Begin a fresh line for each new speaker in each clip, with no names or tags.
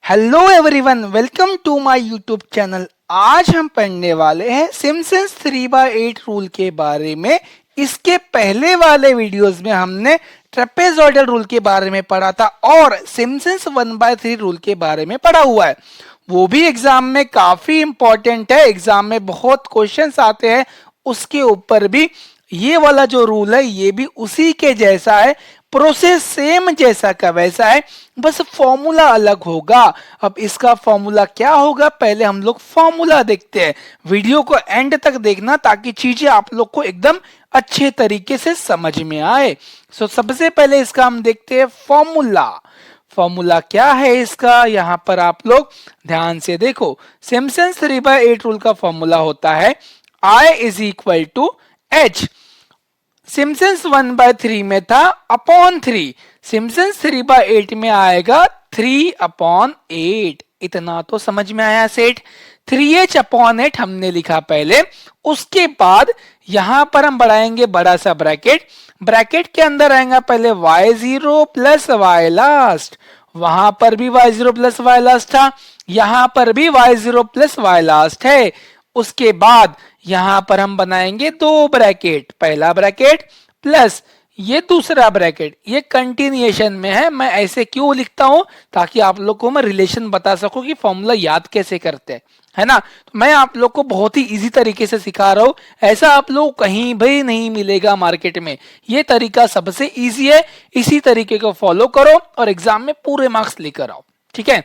Hello everyone, welcome to my YouTube channel. आज हम पढ़ने वाले हैं सिम्पसन्स 3/8 रूल के बारे में। इसके पहले वाले वीडियोस में हमने ट्रेपेजॉइडल रूल के बारे में पढ़ा था और सिम्पसन्स 1/3 रूल के बारे में पढ़ा हुआ है। वो भी एग्जाम में काफी इंपॉर्टेंट है, एग्जाम में बहुत क्वेश्चंस आते हैं उसके ऊपर भी। ये वाला जो रूल है ये भी उसी के जैसा है, प्रोसेस सेम जैसा का वैसा है, बस फॉर्मूला अलग होगा। अब इसका फॉर्मूला क्या होगा, पहले हम लोग फॉर्मूला देखते हैं। वीडियो को एंड तक देखना ताकि चीजें आप लोग को एकदम अच्छे तरीके से समझ में आए। सबसे पहले इसका हम देखते हैं फॉर्मूला। फॉर्मूला क्या है इसका, यहां पर आप लोग ध्यान से देखो। सिम्पसन्स 3/8 रूल का फॉर्मूला होता है I is equal to H. Simpson's 1/3 में था अपॉन 3, सिम्पसन्स 3/8 में आएगा 3/8। इतना तो समझ में आया सेठ। 3h/8 हमने लिखा पहले, उसके बाद यहां पर हम बढ़ाएंगे बड़ा सा ब्रैकेट। ब्रैकेट के अंदर आएगा पहले y0 प्लस y लास्ट, वहां पर भी y0 प्लस y लास्ट था, यहां पर भी y0 प्लस y लास्ट है। उसके बाद यहां पर हम बनाएंगे दो ब्रैकेट, पहला ब्रैकेट प्लस ये दूसरा ब्रैकेट। ये कंटिन्यूएशन में है, मैं ऐसे क्यों लिखता हूं ताकि आप लोग को मैं रिलेशन बता सकूं कि फॉर्मूला याद कैसे करते हैं, है ना। तो मैं आप लोग को बहुत ही इजी तरीके से सिखा रहा हूं, ऐसा आप लोग कहीं भी नहीं मिलेगा मार्केट में। ये तरीका सबसे इजी है, इसी तरीके को फॉलो करो और एग्जाम में पूरे मार्क्स लेकर आओ, ठीक है।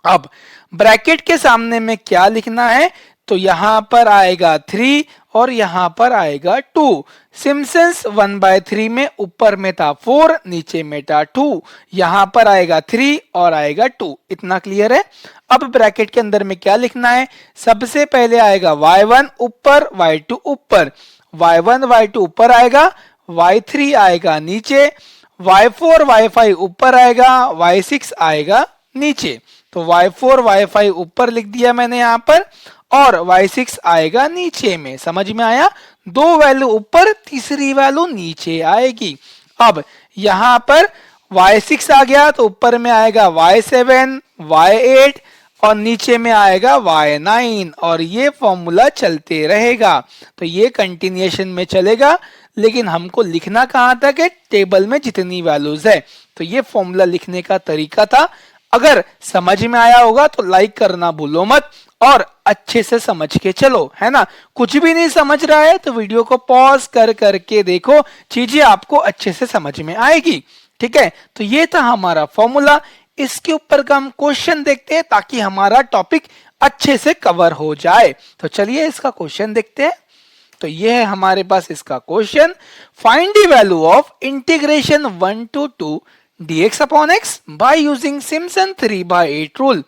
अब ब्रैकेट के सामने में क्या लिखना है, तो यहां पर आएगा 3 और यहां पर आएगा 2। सिम्पसन्स 1/3 में ऊपर में था 4, नीचे में था 2, यहां पर आएगा 3 और आएगा 2। इतना क्लियर है। अब ब्रैकेट के अंदर में क्या लिखना है, सबसे पहले आएगा y1 ऊपर, y2 ऊपर, y1 y2 ऊपर आएगा, y3 आएगा नीचे, y4 y5 ऊपर आएगा, y6 आएगा नीचे। तो y4 y5 ऊपर लिख दिया मैंने यहां पर और y6 आएगा नीचे में। समझ में आया, दो वैल्यू ऊपर, तीसरी वैल्यू नीचे आएगी। अब यहां पर y6 आ गया तो ऊपर में आएगा y7 y8 और नीचे में आएगा y9 और ये फॉर्मूला चलते रहेगा। तो ये कंटिन्यूएशन में चलेगा, लेकिन हमको लिखना कहां तक है, टेबल में जितनी वैल्यूज है। तो ये फॉर्मूला लिखने का तरीका था। अगर समझ में आया होगा तो लाइक करना भूलो मत और अच्छे से समझ के चलो, है ना। कुछ भी नहीं समझ रहा है तो वीडियो को पॉज कर करके देखो, चीजें आपको अच्छे से समझ में आएगी, ठीक है। तो ये था हमारा फॉर्मूला। इसके ऊपर का हम क्वेश्चन देखते हैं ताकि हमारा टॉपिक अच्छे से कवर हो जाए। तो चलिए इसका क्वेश्चन देखते हैं। तो ये है हमारे पास इसका question, find the value of integration 1 to 2 dx upon x by using Simpson 3/8 rule.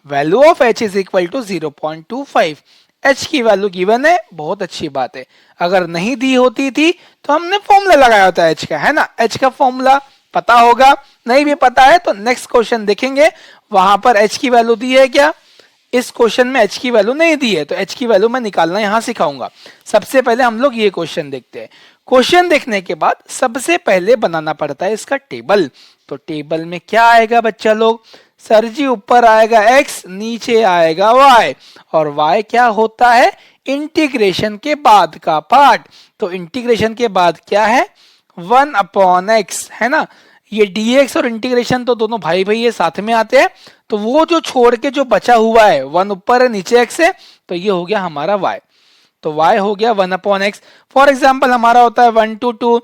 Value of h is equal to 0.25। h की वैल्यू गिवन है, बहुत अच्छी बात है। अगर नहीं दी होती थी तो हमने फॉर्मूला लगाया होता है h का, है ना। h का फॉर्मूला पता होगा, नहीं भी पता है तो नेक्स्ट क्वेश्चन देखेंगे, वहां पर h की वैल्यू दी है क्या। इस क्वेश्चन में h की वैल्यू नहीं दी है तो h की वैल्यू मैं निकालना यहां सिखाऊंगा। सबसे पहले हम लोग ये क्वेश्चन देखते हैं। क्वेश्चन देखने के बाद सबसे पहले बनाना पड़ता है इसका टेबल। तो टेबल में क्या आएगा बच्चा लोग, सर जी ऊपर आएगा x, नीचे आएगा y और y क्या होता है, इंटीग्रेशन के बाद का पार्ट। तो इंटीग्रेशन के बाद क्या है, 1/x, है ना। ये dx और इंटीग्रेशन तो दोनों भाई भाई ये साथ में आते हैं, तो वो जो छोड़ के जो बचा हुआ है 1 ऊपर है नीचे x है, तो ये हो गया हमारा y। तो y हो गया 1/x। फॉर एग्जाम्पल हमारा होता है 1 to 2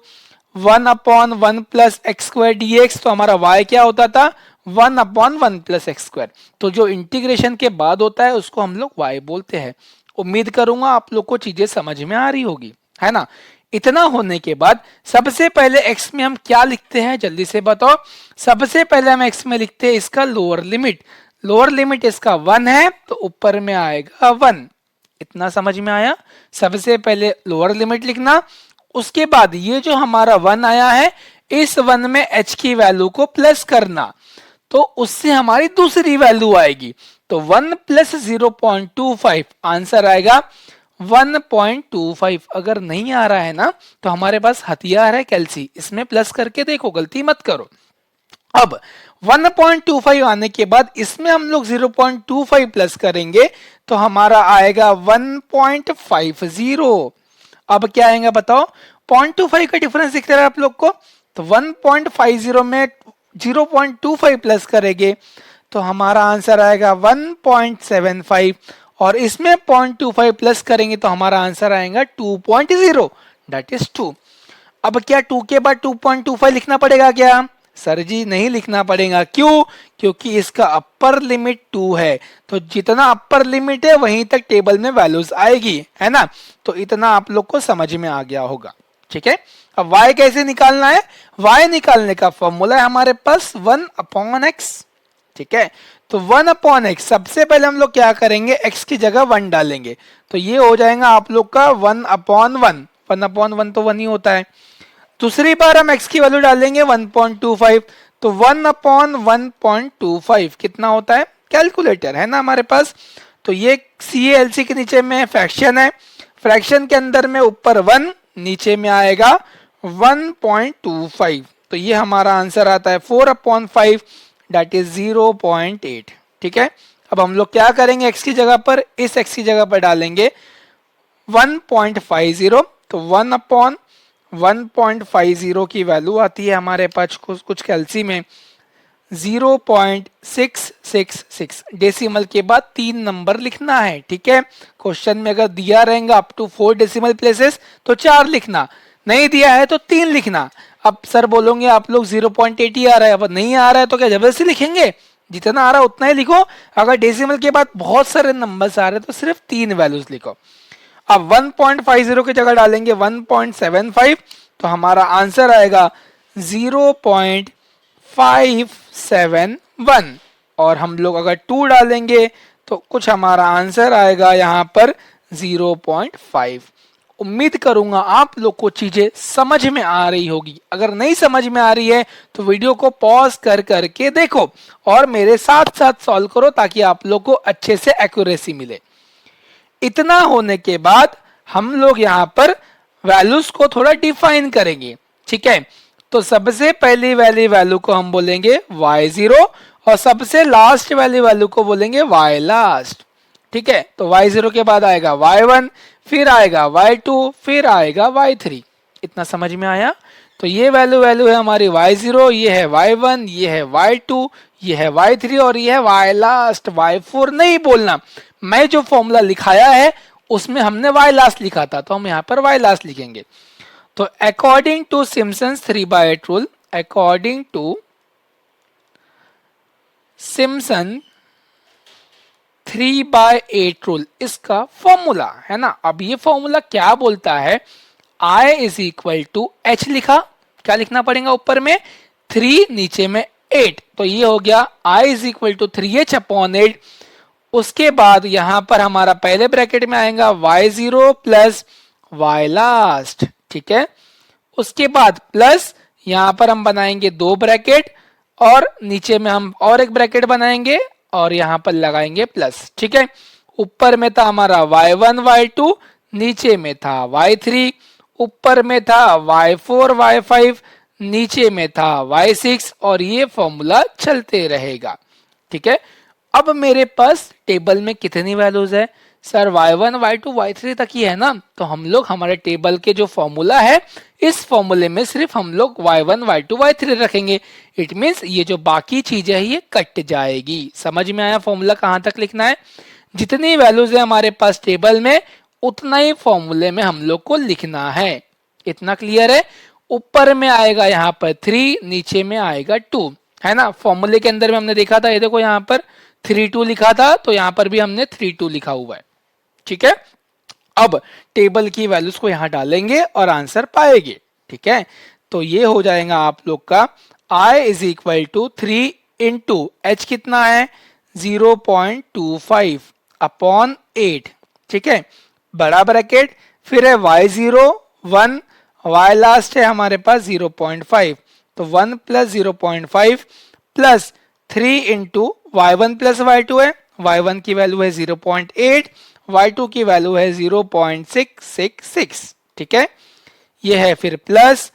1/1 plus x square dx, तो हमारा y क्या होता था 1/1 प्लस एक्स स्क्वायर। तो जो इंटीग्रेशन के बाद होता है उसको हम लोग y बोलते हैं। उम्मीद करूंगा आप लोग को चीजें समझ में आ रही होगी, है ना। इतना होने के बाद सबसे पहले x में हम क्या लिखते हैं, जल्दी से बताओ। सबसे पहले हम x में लिखते हैं इसका लोअर लिमिट। लोअर लिमिट इसका 1 है तो ऊपर में आएगा 1। इतना समझ में आया। सबसे पहले लोअर लिमिट लिखना, उसके बाद ये जो हमारा 1 आया है इस 1 में h की वैल्यू को प्लस करना, तो उससे हमारी दूसरी वैल्यू आएगी। तो 1 प्लस 0.25 आंसर आएगा 1.25। अगर नहीं आ रहा है ना तो हमारे पास हथियार है कैल्सी, इसमें प्लस करके देखो, गलती मत करो। अब 1.25 आने के बाद इसमें हम लोग 0.25 प्लस करेंगे तो हमारा आएगा 1.50। अब क्या आएगा बताओ, 0.25 का डिफरेंस दिख रहा है आप लोग को, तो 1.50 में 0.25 प्लस करेंगे तो हमारा आंसर आएगा 1.75 और इसमें 0.25 प्लस करेंगे तो हमारा आंसर आएगा 2.0 दैट इज 2। अब क्या 2 के बाद 2.25 लिखना पड़ेगा क्या? सर जी नहीं लिखना पड़ेगा, क्यों? क्योंकि इसका अपर लिमिट 2 है, तो जितना अपर लिमिट है वहीं तक टेबल में वैल्यूज आएगी, है ना। तो इतना आप लोग को समझ में आ गया होगा, ठीक है। अब y कैसे निकालना है? y निकालने का फॉर्मूला है हमारे पास 1/x, ठीक है। तो 1/x सबसे पहले हम लोग क्या करेंगे, x की जगह 1 डालेंगे, तो ये हो जाएगा आप लोग का 1/1। 1/1 तो 1 ही होता है। दूसरी बार हम x की वैल्यू डालेंगे 1.25, तो 1/1.25 कितना होता है? कैलकुलेटर है ना हमारे पास, तो ये CALC के नीचे में फ्रैक्शन है, फ्रैक्शन के अंदर में ऊपर 1 नीचे में आएगा 1.25, तो ये हमारा आंसर आता है 4/5 दैट इज 0.8, ठीक है। अब हम लोग क्या करेंगे, x की जगह पर, इस x की जगह पर डालेंगे 1.50, तो 1/1.50 की वैल्यू आती है हमारे पास कुछ कैलसी में 0.666। डेसिमल के बाद 3 नंबर लिखना है, ठीक है। क्वेश्चन में अगर दिया रहेगा अप टू 4 डेसिमल प्लेसेस तो 4 लिखना, नहीं दिया है तो 3 लिखना। अब सर बोलोगे आप लोग 0.80 आ रहा है, अब नहीं आ रहा है तो क्या जबरदस्ती लिखेंगे? जितना आ रहा है उतना ही लिखो। अगर डेसिमल के बाद बहुत सारे नंबर्स आ रहे हैं तो सिर्फ 3 वैल्यूज लिखो। अब 1.50 की जगह डालेंगे 1.75, तो हमारा आंसर आएगा 0.571 और हम लोग अगर 2 डालेंगे तो कुछ हमारा आंसर आएगा यहाँ पर 0.5। उम्मीद करूंगा आप लोग को चीजें समझ में आ रही होगी। अगर नहीं समझ में आ रही है तो वीडियो को पॉज कर करके देखो और मेरे साथ साथ सॉल्व करो ताकि आप लोग को अच्छे से एक्यूरेसी मिले। इतना होने के बाद हम लोग यहाँ पर वैल्यूज को थोड़ा डिफाइन करेंगे, ठीक है। तो सबसे पहली वाली वैल्यू को हम बोलेंगे y0 और सबसे लास्ट वाली वैल्यू को बोलेंगे y लास्ट, ठीक है। तो y0 के बाद आएगा y1, फिर आएगा y2, फिर आएगा y3। इतना समझ में आया? तो ये वैल्यू है हमारी y0, ये है y1, ये है y2, ये है y3 और ये है y लास्ट। y4 नहीं बोलना, मैं जो फॉर्मूला लिखाया है उसमें हमने y लास्ट लिखा था, तो हम यहाँ पर y लास्ट लिखेंगे। तो according to Simpson's 3/8 rule, according to Simpson 3/8 rule, इसका फॉर्मूला है ना। अब ये फॉर्मूला क्या बोलता है, I is equal to H लिखा, क्या लिखना पड़ेगा ऊपर में 3 नीचे में 8, तो ये हो गया I is equal to 3H/8। उसके बाद यहां पर हमारा पहले ब्रैकेट में आएगा y0 प्लस y लास्ट, ठीक है। उसके बाद प्लस यहां पर हम बनाएंगे 2 ब्रैकेट और नीचे में हम और एक ब्रैकेट बनाएंगे और यहां पर लगाएंगे प्लस, ठीक है। ऊपर में था हमारा y1 y2, नीचे में था y3, ऊपर में था y4 y5, नीचे में था y6 और ये फॉर्मूला चलते रहेगा, ठीक है। अब मेरे पास टेबल में कितनी वैल्यूज है? सर y1 y2 y3 तक ही है ना, तो हम लोग हमारे टेबल के जो फॉर्मूला है इस फॉर्मूले में सिर्फ हम लोग y1 y2 y3 रखेंगे। इट मींस ये जो बाकी चीजें है ये कट जाएगी। समझ में आया फॉर्मूला कहां तक लिखना है? जितनी वैल्यूज है हमारे पास टेबल में उतना ही फॉर्मूले में हम लोग को लिखना है। इतना क्लियर है? ऊपर में आएगा यहाँ पर 3, नीचे में आएगा 2, है ना। फॉर्मूले के अंदर में हमने देखा था, ये देखो यहाँ पर 3-2 लिखा था, तो यहाँ पर भी हमने 3-2 लिखा हुआ है, ठीक है। अब टेबल की वैल्यूज को यहाँ डालेंगे और आंसर पाएंगे, ठीक है। तो ये हो जाएगा आप लोग का I is equal to 3 into H कितना है 0.25 अपॉन 8, ठीक है। बड़ा ब्रैकेट, फिर है y0 1, y लास्ट है हमारे पास 0.5, तो 1 plus 0.5 plus 3 into y1 plus y2 है, y1 की वैल्यू है 0.8, y2 की वैल्यू है 0.666, ठीक है। ये है फिर प्लस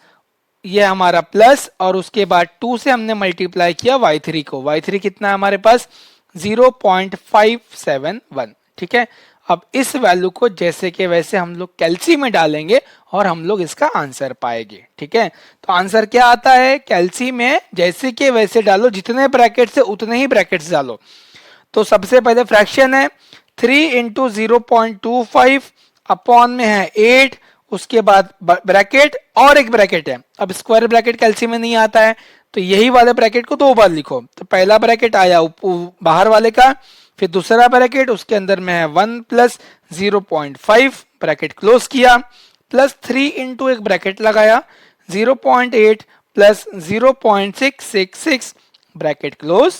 ये हमारा प्लस और उसके बाद 2 से हमने मल्टीप्लाई किया y3 को। y3 कितना है हमारे पास 0.571। ठीक है, अब इस वैल्यू को जैसे के वैसे हम लोग कैल्सी में डालेंगे और हम लोग इसका आंसर पाएंगे। ठीक है, तो आंसर क्या आता है, कैल्सी में जैसे के वैसे डालो, जितने ब्रैकेट से उतने ही ब्रैकेट्स डालो। तो सबसे पहले फ्रैक्शन है 3 इंटू 0.25 अपॉन में है 8, उसके बाद ब्रैकेट और एक ब्रैकेट है। अब स्क्वायर ब्रैकेट कैल्सी में नहीं आता है तो यही वाले ब्रैकेट को 2 बार लिखो। तो पहला ब्रैकेट आया बाहर वाले का, फिर दूसरा ब्रैकेट उसके अंदर में है 1 प्लस 0.5 ब्रैकेट क्लोज किया, प्लस 3 इंटू एक ब्रैकेट लगाया 0.8 plus 0.666 bracket close,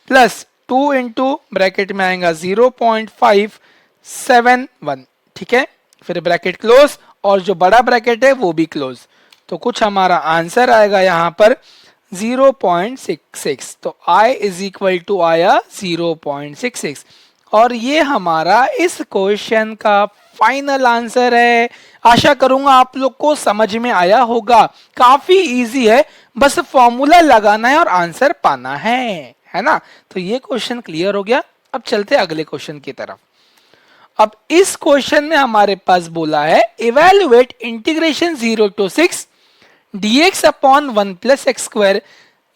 plus 2 into bracket में आएगा 0.571। ठीक है, फिर ब्रैकेट क्लोज और जो बड़ा ब्रैकेट है वो भी क्लोज। तो कुछ हमारा आंसर आएगा यहाँ पर 0.66। तो I इज इक्वल टू आया 0.66 और ये हमारा इस क्वेश्चन का फाइनल आंसर है। आशा करूंगा आप लोग को समझ में आया होगा, काफी इजी है, बस फॉर्मूला लगाना है और आंसर पाना है ना। तो ये क्वेश्चन क्लियर हो गया। अब चलते अगले क्वेश्चन की तरफ। अब इस क्वेश्चन में हमारे पास बोला है evaluate integration 0 to 6 dx upon 1 plus x square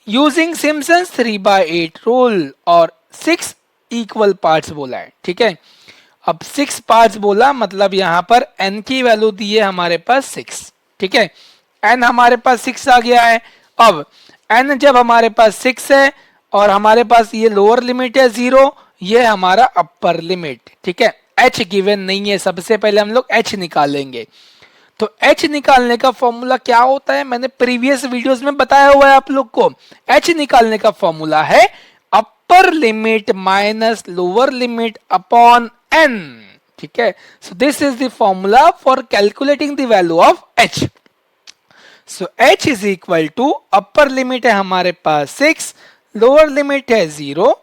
using Simpson's 3/8 rule और 6 इक्वल पार्ट्स बोला है। ठीक है, अब 6 पार्ट्स बोला मतलब यहां पर n की वैल्यू दी है हमारे पास 6। ठीक है, n हमारे पास 6 आ गया है। अब n जब हमारे पास 6 है और हमारे पास ये लोअर लिमिट है 0, ये हमारा अपर लिमिट। ठीक है, h गिवन नहीं है, सबसे पहले हम लोग h निकालेंगे। तो h निकालने का फॉर्मूला क्या होता है, मैंने प्रीवियस वीडियोस में बताया हुआ है आप लोग को। h निकालने का फॉर्मूला है upper limit minus lower limit upon n। ठीक है, so this is the formula for calculating the value of h। So h is equal to upper limit है हमारे पास 6, लोअर लिमिट है 0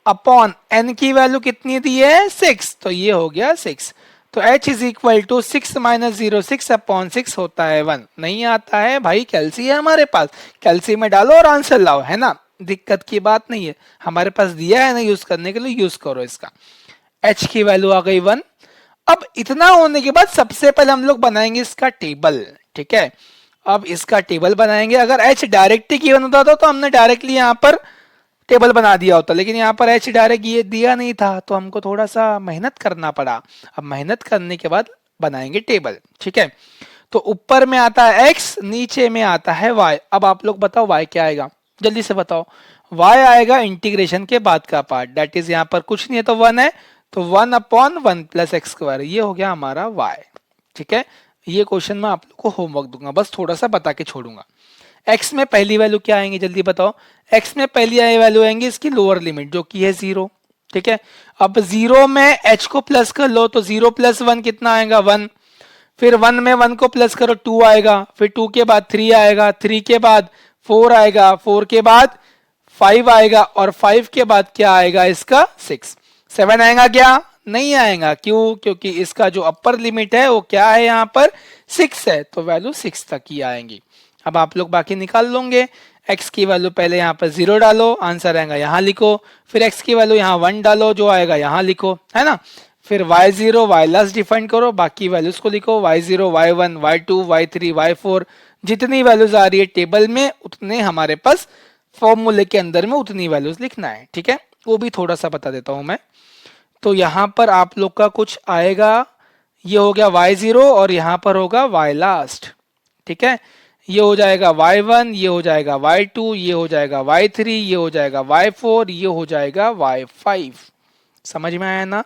अपॉन n की value कितनी दी है 6, तो ये हो गया 6। तो h is equal to 6 minus 0 6 upon 6 होता है 1। नहीं आता है भाई, कैल्सी है हमारे पास, कैल्सी में डालो और आंसर लाओ, है ना, दिक्कत की बात नहीं है। हमारे पास दिया है ना यूज करने के लिए, यूज करो इसका। h की वैल्यू आ गई 1। अब इतना होने के बाद सबसे पहले हम लोग बनाएंगे इसका टेबल। ठीक है, अब इसका टेबल बनाएंगे। अगर h डायरेक्ट ही गिवन होता तो हमने डायरेक्टली यहाँ पर टेबल बना दिया होता, लेकिन यहाँ पर h डायरेक्ट ये दिया नहीं था तो हमको थोड़ा सा मेहनत करना पड़ा। अब मेहनत करने के बाद बनाएंगे टेबल। ठीक है, तो ऊपर में आता है x, नीचे में आता है y। अब आप लोग बताओ y क्या आएगा, जल्दी से बताओ। y आएगा इंटीग्रेशन के बाद का पार्ट, दैट इज यहाँ पर कुछ नहीं है तो 1 है, तो 1 अपॉन 1 प्लस एक्स स्क्वायर, ये हो गया हमारा y। ठीक है, ये क्वेश्चन मैं आप लोग को होमवर्क दूंगा, बस थोड़ा सा बता के छोड़ूंगा। x में पहली वैल्यू क्या आएंगे जल्दी बताओ। x में पहली वैल्यू आएंगी इसकी लोअर लिमिट जो कि है 0। ठीक है, अब 0 में h को प्लस कर लो तो 0 प्लस 1 कितना आएगा 1, फिर 1 में 1 को प्लस करो 2 आएगा, फिर 2 के बाद 3 आएगा, 3 के बाद 4 आएगा, 4 के बाद 5 आएगा और 5 के बाद क्या आएगा इसका 6। 7 आएगा क्या, नहीं आएगा, क्यों, क्योंकि इसका जो अपर लिमिट है वो क्या है यहाँ पर 6 है, तो वैल्यू 6 तक ही आएंगी। अब आप लोग बाकी निकाल लोगे। x की वैल्यू पहले यहाँ पर 0 डालो, आंसर आएगा यहाँ लिखो, फिर x की वैल्यू यहाँ 1 डालो, जो आएगा यहाँ लिखो, है ना, फिर y0 y लास्ट डिफाइन करो, बाकी वैल्यूज को लिखो, y0 y1 y2 y3 y4, जितनी वैल्यूज आ रही है टेबल में उतने हमारे पास फॉर्मूले के अंदर में उतनी वैल्यूज लिखना है। ठीक है, वो भी थोड़ा सा बता देता हूं मैं। तो यहाँ पर आप लोग का कुछ आएगा, ये हो गया y0 और यहाँ पर होगा y लास्ट। ठीक है, ये हो जाएगा y1, ये हो जाएगा y2, ये हो जाएगा y3, ये हो जाएगा y4, ये हो जाएगा y5। समझ में आया ना।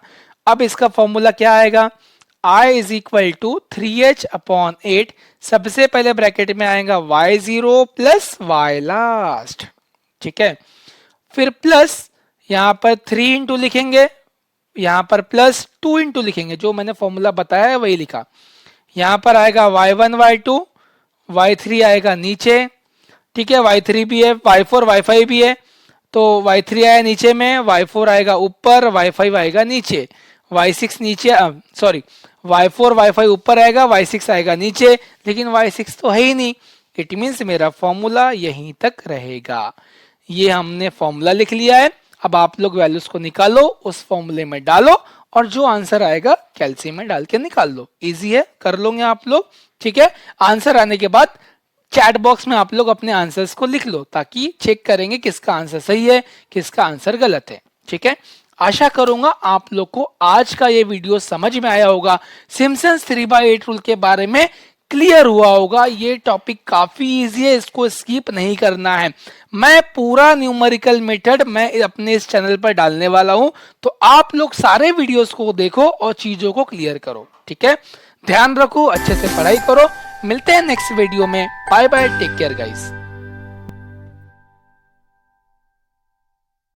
अब इसका फॉर्मूला क्या आएगा, I is equal to 3h upon 8, सबसे पहले ब्रैकेट में आएगा y0 प्लस y लास्ट। ठीक है, फिर प्लस यहाँ पर 3 इंटू लिखेंगे, यहाँ पर प्लस 2 इंटू लिखेंगे, जो मैंने फॉर्मूला बताया है वही लिखा। यहाँ पर आएगा y1 y2 y3 आएगा नीचे। ठीक है, y3 भी है, y4 y5 भी है, तो y3 आया नीचे में, y4 आएगा ऊपर, y5 आएगा नीचे, y6 नीचे, सॉरी y4 y5 ऊपर आएगा, y6 आएगा नीचे, लेकिन y6 तो है ही नहीं, इट मीन्स मेरा फॉर्मूला यहीं तक रहेगा। ये हमने फॉर्मूला लिख लिया है। अब आप लोग वैल्यूज को निकालो, उस फॉर्मूले में डालो और जो आंसर आएगा कैलसी में डाल के निकाल लो। इजी है, कर लोगे आप लोग। ठीक है, आंसर आने के बाद चैट बॉक्स में आप लोग अपने आंसर्स को लिख लो ताकि चेक करेंगे किसका आंसर सही है, किसका आंसर गलत है। ठीक है, आशा करूंगा आप लोग को आज का ये वीडियो समझ में आया होगा। सिम्पसन्स 3/8 रूल के बारे में क्लियर हुआ होगा। ये टॉपिक काफी इजी है, इसको स्किप नहीं करना है। मैं पूरा न्यूमेरिकल मेथड मैं अपने इस चैनल पर डालने वाला हूं, तो आप लोग सारे वीडियोस को देखो और चीजों को क्लियर करो। ठीक है, ध्यान रखो, अच्छे से पढ़ाई करो। मिलते हैं नेक्स्ट वीडियो में। Bye bye, take care guys.